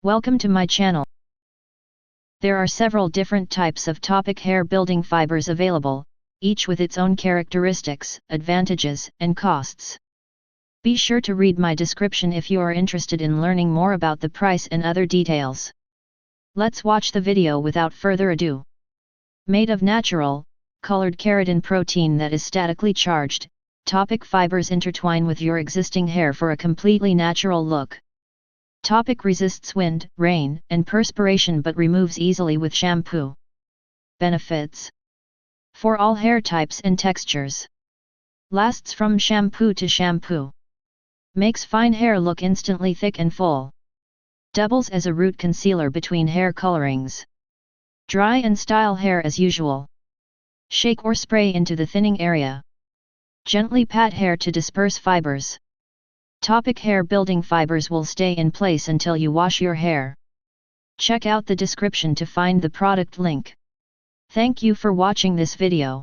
Welcome to my channel. There are several different types of Toppik hair building fibers available, each with its own characteristics, advantages, and costs. Be sure to read my description if you are interested in learning more about the price and other details. Let's watch the video without further ado. Made of natural, colored keratin protein that is statically charged, Toppik fibers intertwine with your existing hair for a completely natural look. Toppik resists wind, rain, and perspiration but removes easily with shampoo. Benefits: for all hair types and textures. Lasts from shampoo to shampoo. Makes fine hair look instantly thick and full. Doubles as a root concealer between hair colorings. Dry and style hair as usual. Shake or spray into the thinning area. Gently pat hair to disperse fibers. Toppik hair building fibers will stay in place until you wash your hair. Check out the description to find the product link. Thank you for watching this video.